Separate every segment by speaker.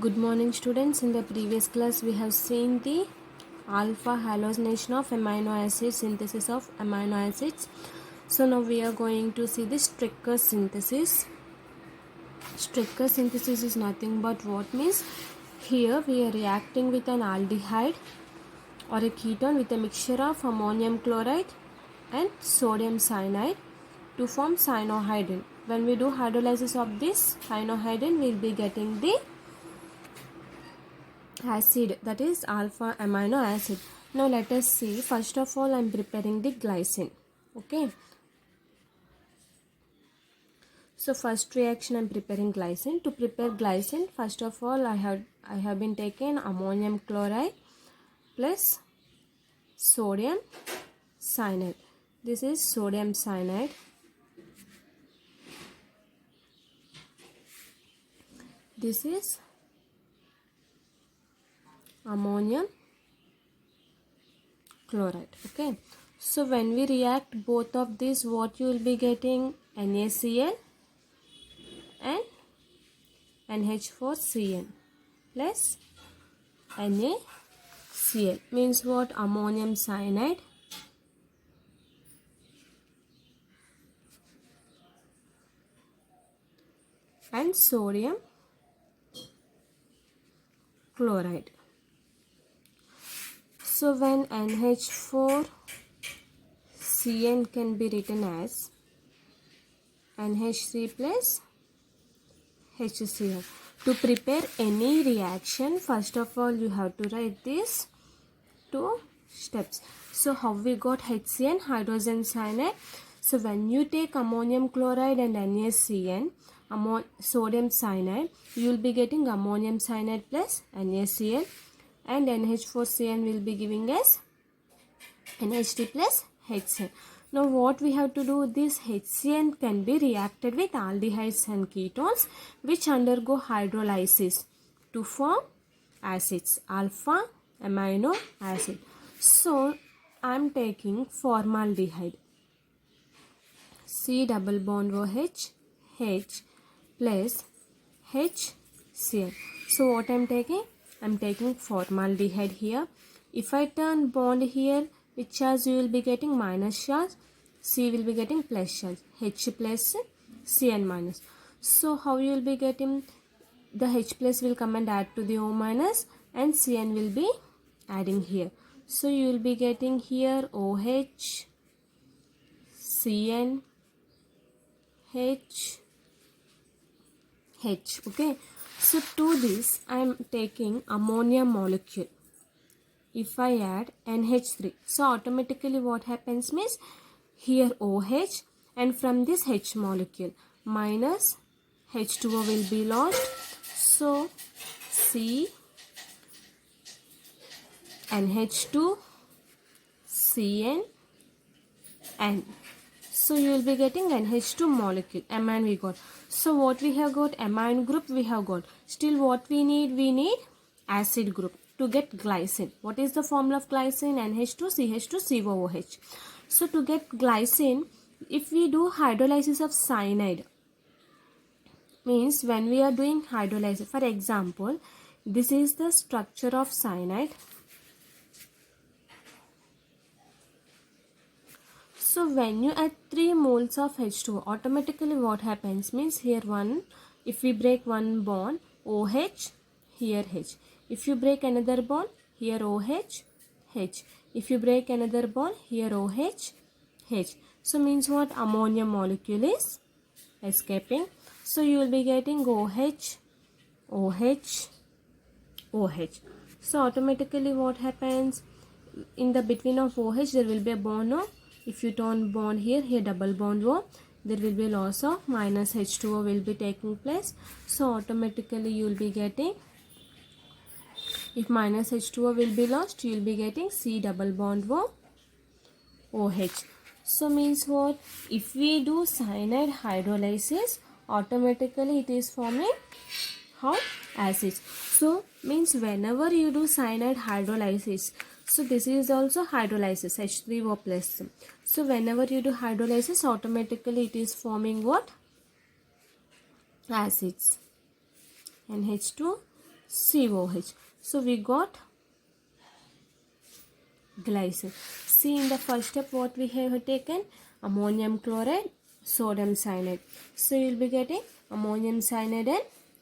Speaker 1: Good morning students. In the previous class we have seen the alpha hallucination of amino acids, synthesis of amino acids. So now we are going to see the Stricker synthesis. Stricker synthesis is nothing but what means here we are reacting with an aldehyde or a ketone with a mixture of ammonium chloride and sodium cyanide to form cyanohydrin. When we do hydrolysis of this cyanohydrin, we will be getting the acid, that is alpha amino acid. Now let us see. First of all, I am preparing the glycine. Okay. So first reaction I am preparing glycine. To prepare glycine, first of all I have been taking ammonium chloride plus sodium cyanide. This is sodium cyanide. This is ammonium chloride. Okay, so when we react both of these, what you will be getting? NaCl and NH4Cl plus NaCl means what? Ammonium cyanide and sodium chloride. So when NH4Cn can be written as NH3 plus HCl. To prepare any reaction, first of all you have to write these two steps. So how we got HCl, hydrogen cyanide? So when you take ammonium chloride and NaCN, sodium cyanide, you will be getting ammonium cyanide plus NaCl, and NH4Cn will be giving us NH3 plus HCl. Now what we have to do, this HCl can be reacted with aldehydes and ketones which undergo hydrolysis to form acids, alpha amino acid. So I am taking formaldehyde, C double bond OH, H plus HCl. So what I am taking? I am taking formaldehyde here. If I turn bond here, which charge you will be getting? Minus charge. C will be getting plus charge. H plus, Cn minus. So how you will be getting? The H plus will come and add to the O minus and Cn will be adding here. So you will be getting here OH, Cn, H. Okay. So to this I am taking ammonia molecule. If I add NH3, so automatically what happens means here OH, and from this H molecule minus H2O will be lost. So C NH2 Cn N. So you will be getting NH2 molecule, amine we got. So what we have got? Amine group we have got. Still what we need? We need acid group to get glycine. What is the formula of glycine? NH2 CH2 COOH. So to get glycine, if we do hydrolysis of cyanide, means when we are doing hydrolysis, for example, this is the structure of cyanide. So when you add 3 moles of H2O, automatically what happens means here one, if we break one bond, OH, here H. If you break another bond, here OH, H. If you break another bond, here OH, H. So means what? Ammonia molecule is escaping. So you will be getting OH, OH, OH. So automatically what happens? In the between of OH there will be a bond of, if you turn bond here double bond O, there will be loss of minus H2O will be taking place. So automatically you will be getting, if minus H2O will be lost, you will be getting C double bond O, OH. So means what? If we do cyanide hydrolysis, automatically it is forming how? Acids. So means whenever you do cyanide hydrolysis, so this is also hydrolysis, H3O plus. So whenever you do hydrolysis, automatically it is forming what? Acids. NH2 COH. So we got glycine. See, in the first step what we have taken, ammonium chloride, sodium cyanide. So you will be getting ammonium cyanide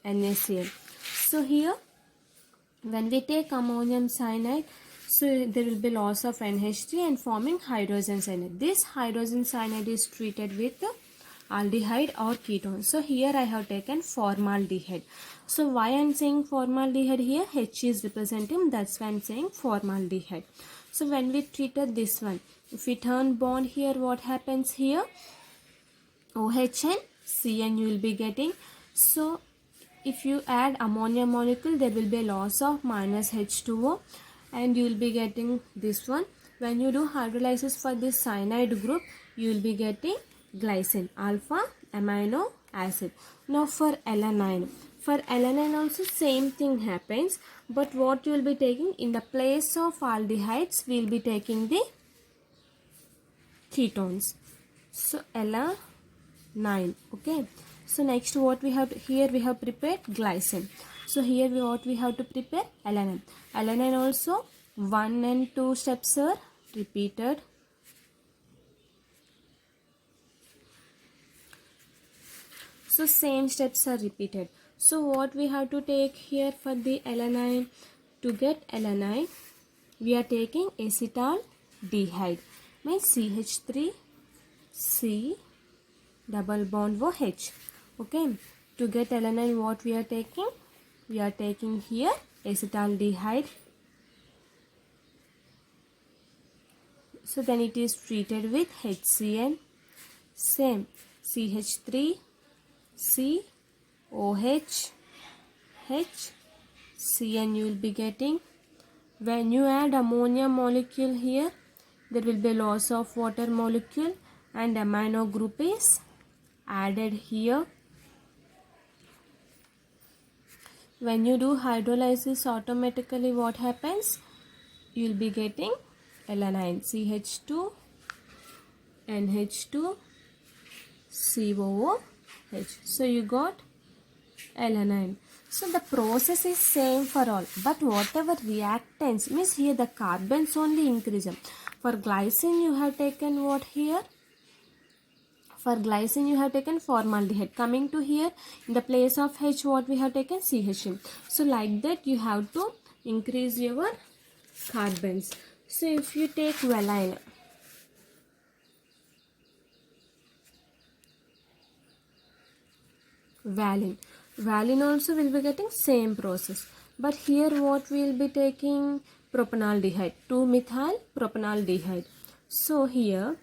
Speaker 1: and NaCl. So here when we take ammonium cyanide, so there will be loss of NH3 and forming hydrogen cyanide. This hydrogen cyanide is treated with aldehyde or ketone. So here I have taken formaldehyde. So why I am saying formaldehyde here? H is representing, that's why I am saying formaldehyde. So when we treated this one, if we turn bond here, what happens here? OH and CN you will be getting. So if you add ammonia molecule, there will be a loss of minus H2O and you will be getting this one. When you do hydrolysis for this cyanide group, you will be getting glycine, alpha amino acid. Now for alanine. For alanine also same thing happens, but what you will be taking, in the place of aldehydes, we will be taking the ketones. So alanine, okay. So next what we have here, we have prepared glycine. So here what we have to prepare? Alanine. Alanine also 1 and 2 steps are repeated. So same steps are repeated. So what we have to take here for the alanine? To get alanine, we are taking acetaldehyde, means CH3C double bond OH. Okay. To get alanine, what we are taking? We are taking here acetaldehyde. So then it is treated with HCN. Same CH3C OH H CN you will be getting. When you add ammonia molecule here, there will be loss of water molecule and amino group is added here. When you do hydrolysis, automatically what happens? You will be getting alanine, CH2 NH2 COOH. So you got alanine. So the process is same for all, but whatever reactants, means here the carbons only increase. For glycine you have taken what here? For glycine you have taken formaldehyde. Coming to here, in the place of H what we have taken? CHM. So like that you have to increase your carbons. So if you take valine, valine also will be getting same process, but here what we will be taking? Propanaldehyde, 2-methyl propanaldehyde. So here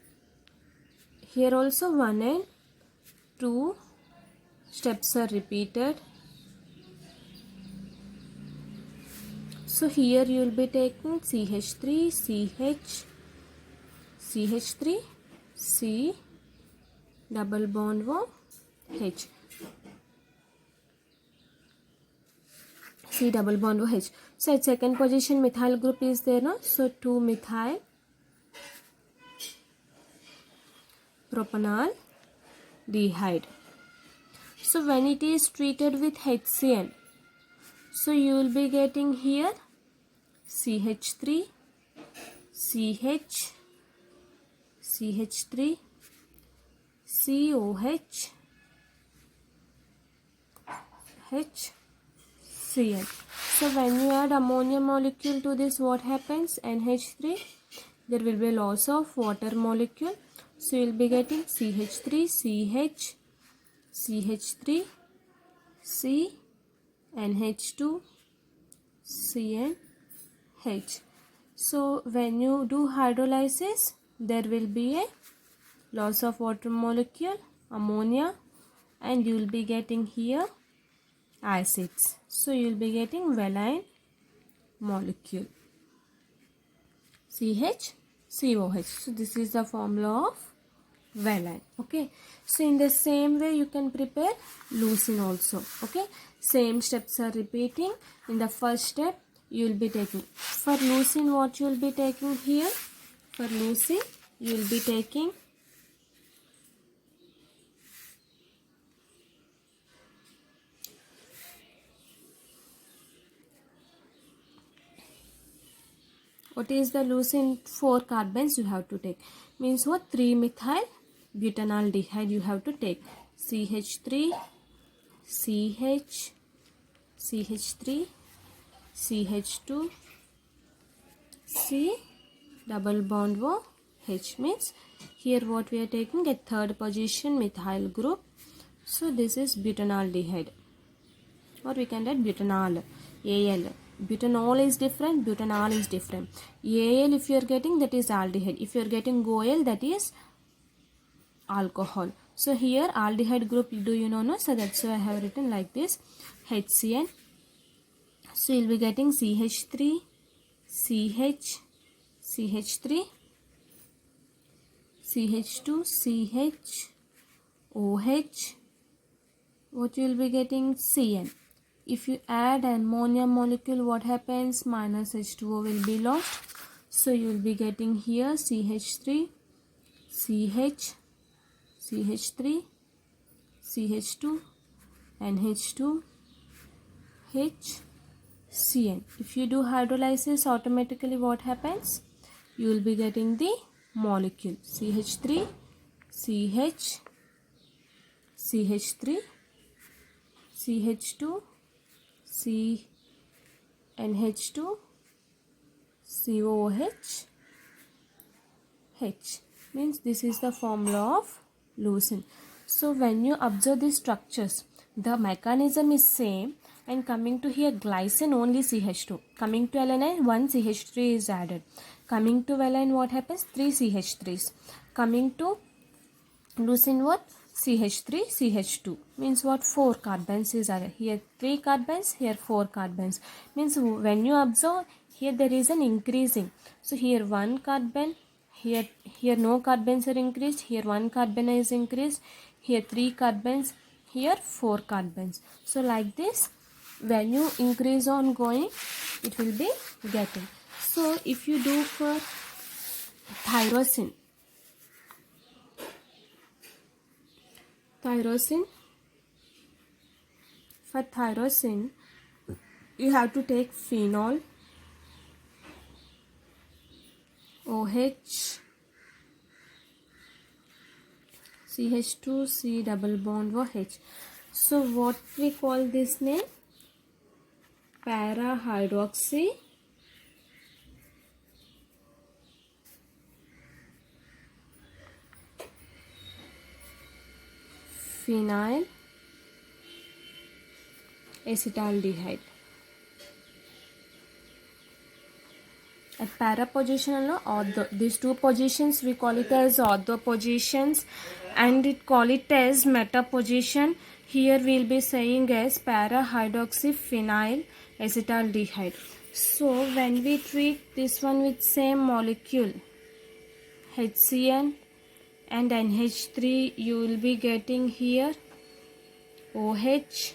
Speaker 1: also 1 and 2 steps are repeated. So here you will be taking CH3 C double bond OH, C double bond OH. So at second position methyl group is there, no? So 2-methyl propanaldehyde. So when it is treated with HCN, so you will be getting here CH3 CH3 COH HCl. So when you add ammonia molecule to this, what happens? NH3, there will be loss of water molecule. So you will be getting CH3CH CH3C NH2 CnH. So when you do hydrolysis, there will be a loss of water molecule, ammonia, and you will be getting here acids. So you will be getting valine molecule, CHCOH. So this is the formula of valine. Okay. So in the same way you can prepare leucine also. Okay. Same steps are repeating. In the first step you will be taking, for leucine what you will be taking here? For leucine you will be taking What is the leucine? 4 carbons you have to take. Means what? 3-methyl butanaldehyde you have to take. CH3, CH, CH3, CH2, C, double bond O, H. Means here what we are taking? A third position methyl group. So this is butanaldehyde, or we can write butanol, Al. Butanol is different, butanol is different. Al if you are getting, that is aldehyde. If you are getting OL, that is alcohol. So here aldehyde group, do you know? No? So that's why I have written like this, HCN. So you will be getting CH3, CH, CH3, CH2, CH, OH. What you will be getting? CN. If you add ammonia molecule, what happens? Minus H2O will be lost. So you will be getting here CH3, CH, CH3, CH2, and H2, H, Cn. If you do hydrolysis, automatically what happens? You will be getting the molecule CH3, CH, CH3, CH2, C, and H2, COH, H. Means this is the formula of leucine. So when you observe these structures, the mechanism is same, and coming to here glycine only CH2. Coming to alanine, 1 CH3 is added. Coming to valine, what happens? 3 CH3s. Coming to leucine, what? CH3, CH2. Means what? 4 carbons is added. Here 3 carbons, here 4 carbons. Means when you observe, here there is an increasing. So here 1 carbon, here no carbons are increased, here 1 carbon is increased, here 3 carbons, here 4 carbons. So like this, when you increase on going, it will be getting. So if you do for tyrosine, for tyrosine you have to take phenol, OH, CH2, C double bond OH. So what we call this name? Para-hydroxy phenyl acetaldehyde. At para position, these two positions we call it as ortho positions, and it call it as meta position. Here we will be saying as para-hydroxy phenyl acetaldehyde. So when we treat this one with same molecule HCN and NH3, you will be getting here OH,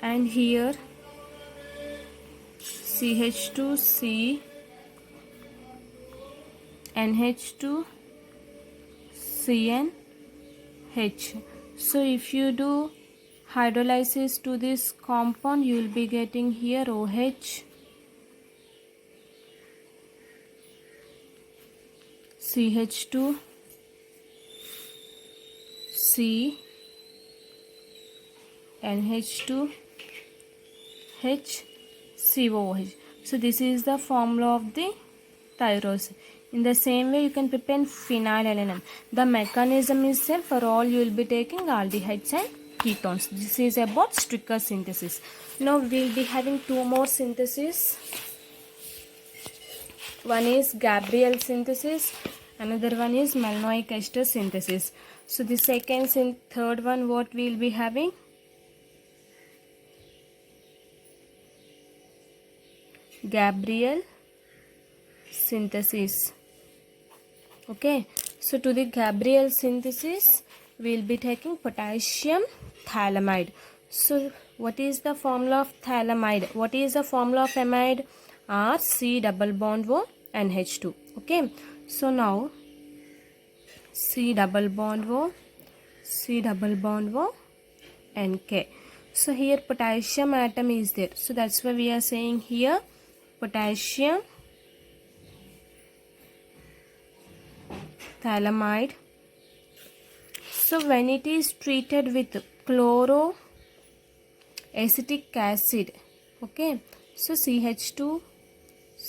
Speaker 1: and here CH2C, NH2, CN, H. So if you do hydrolysis to this compound, you will be getting here OH, CH2, C, NH2, H, COH. So this is the formula of the tyrosine. In the same way, you can prepare phenylalanine. The mechanism is same for all. You will be taking aldehydes and ketones. This is about Stricker synthesis. Now we will be having 2 more syntheses. One is Gabriel synthesis. Another one is malonic ester synthesis. So the third one, what we will be having? Gabriel synthesis. Okay, so to the Gabriel synthesis, we will be taking potassium phthalimide. So what is the formula of phthalimide? What is the formula of amide? R, C double bond O, NH2. Okay, so now C double bond O, C double bond O, NK. So here potassium atom is there. So that's why we are saying here potassium phthalimide. So when it is treated with chloroacetic acid, okay, so CH2,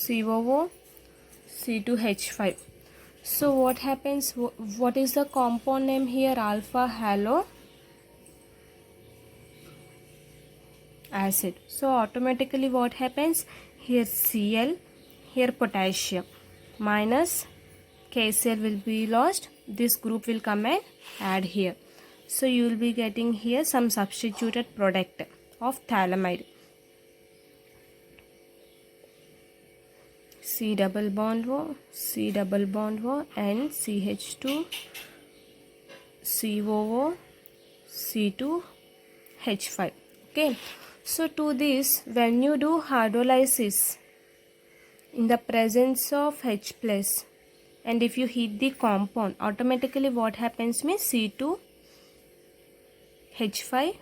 Speaker 1: COO, C2H5. So what happens? What is the compound name here? Alpha halo acid. So automatically what happens? Here Cl, here potassium, minus KCl will be lost. This group will come and add here. So you will be getting here some substituted product of phthalimide. C double bond O, C double bond O, and CH2, COO, C2H5. Okay. So to this, when you do hydrolysis in the presence of H plus, and if you heat the compound, automatically what happens means C2H5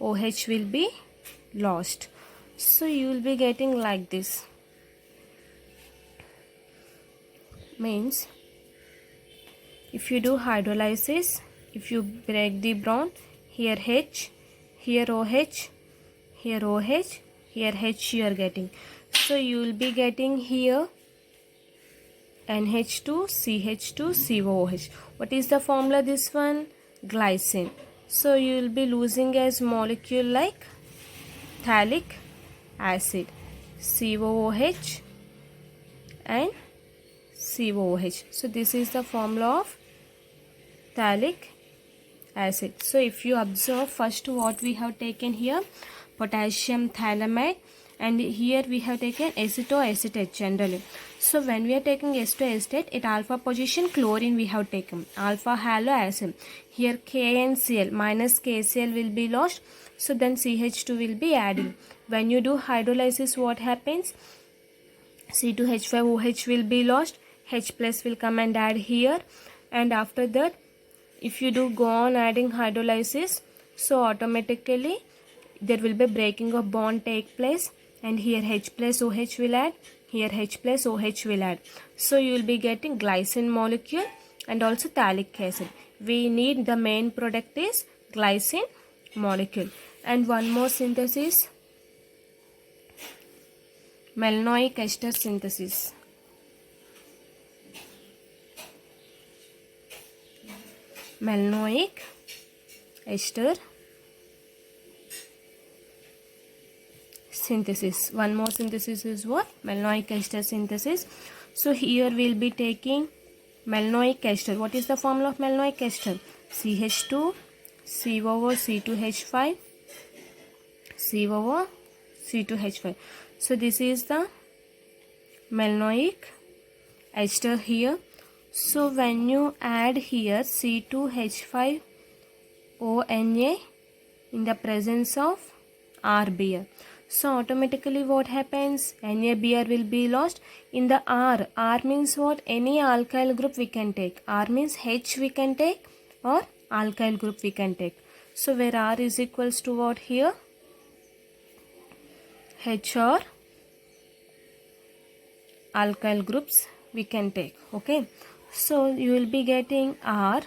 Speaker 1: OH will be lost. So you will be getting like this. Means if you do hydrolysis, if you break the bond, here H, here OH, here OH, here H you are getting. So you will be getting here NH2, CH2, COOH. What is the formula this one? Glycine. So you will be losing as molecule like phthalic acid, COOH and COOH. So this is the formula of phthalic acid. So if you observe first what we have taken here, potassium phthalimide, and here we have taken acetoacetate generally. So when we are taking acetoacetate, at alpha position chlorine we have taken, alpha halo acid. Here KNCl minus KCl will be lost. So then CH2 will be adding. When you do hydrolysis, what happens? C2H5OH will be lost. H plus will come and add here. And after that, if you do go on adding hydrolysis, so automatically there will be breaking of bond take place, and here H plus OH will add, here H plus OH will add. So you will be getting glycine molecule and also phthalic acid. We need the main product is glycine molecule. And one more synthesis, malonyl ester synthesis. Malonyl ester synthesis. One more synthesis is what? Malonyl ester synthesis. So here we will be taking malonyl ester. What is the formula of malonyl ester? CH2, COO, C2H5, COO, C2H5. So this is the malonyl ester here. So when you add here C2H5ONa in the presence of RBr, so automatically what happens? NaBr will be lost. In the R, R means what? Any alkyl group we can take. R means H we can take or alkyl group we can take. So where R is equals to what here? H or alkyl groups we can take. Okay. So you will be getting R,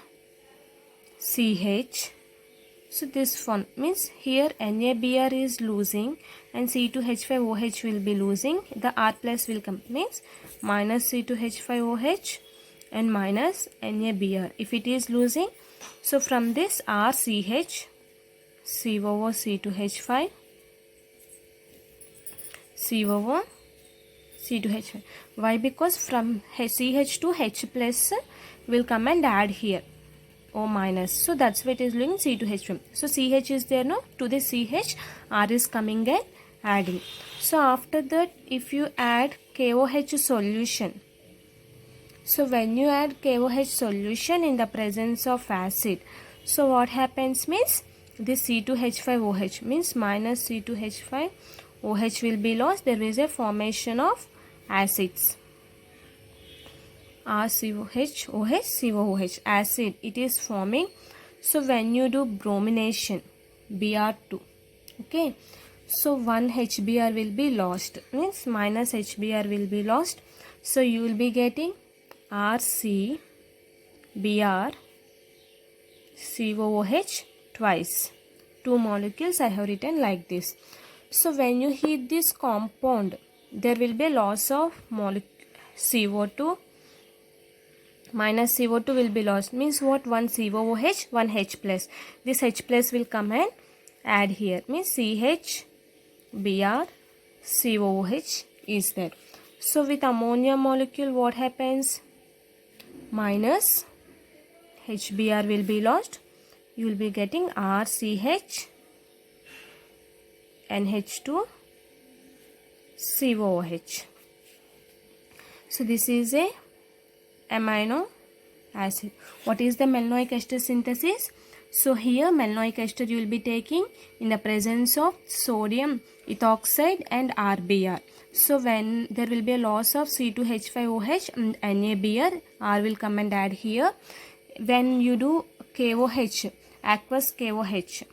Speaker 1: CH. So this one means here NaBr is losing and C2H5OH will be losing. The R plus will come, means minus C2H5OH and minus NaBr. If it is losing, so from this RCH, COO, C2H5, COO, C2H5. Why? Because from CH to H plus will come and add here, O minus. So that's why it is doing C2H5. So CH is there, no? To the CH, R is coming and adding. So after that, if you add KOH solution, so when you add KOH solution in the presence of acid, so what happens means this C2H5OH means minus C2H5OH will be lost. There is a formation of acids. RCOH, OH, COOH, acid, it is forming. So when you do bromination, Br2, Okay, so one HBr will be lost, means minus HBr will be lost. So you will be getting RCBr COOH twice. Two molecules I have written like this. So when you heat this compound, there will be a loss of CO2. Minus CO2 will be lost, means what? One COOH, one H plus. This H plus will come and add here, means CHBr COOH is there. So with ammonia molecule, what happens? Minus HBr will be lost. You will be getting RCH NH2 COOH. So this is a amino acid. What is the malonic ester synthesis? So here malonic ester you will be taking in the presence of sodium ethoxide and RBr. So when there will be a loss of C2H5OH and NaBr, R will come and add here. When you do KOH, aqueous KOH,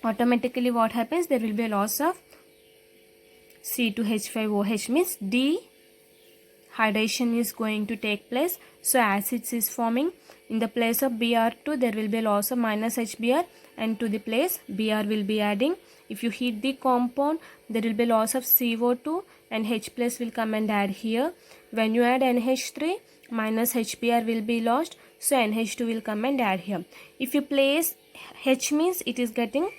Speaker 1: automatically what happens? There will be a loss of C2H5OH, means dehydration is going to take place. So acids is forming. In the place of Br2, there will be a loss of minus HBr, and to the place Br will be adding. If you heat the compound, there will be loss of CO2 and H plus will come and add here. When you add NH3, minus HBr will be lost. So NH2 will come and add here. If you place H, means it is getting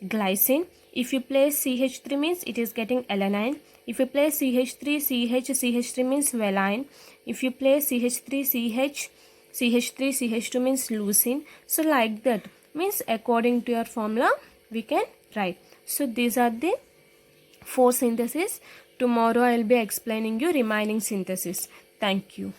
Speaker 1: glycine. If you place CH3, means it is getting alanine. If you place CH3 means valine. If you place CH3 means leucine. So like that, means according to your formula we can write. So these are the 4 syntheses. Tomorrow I will be explaining you remaining synthesis. Thank you.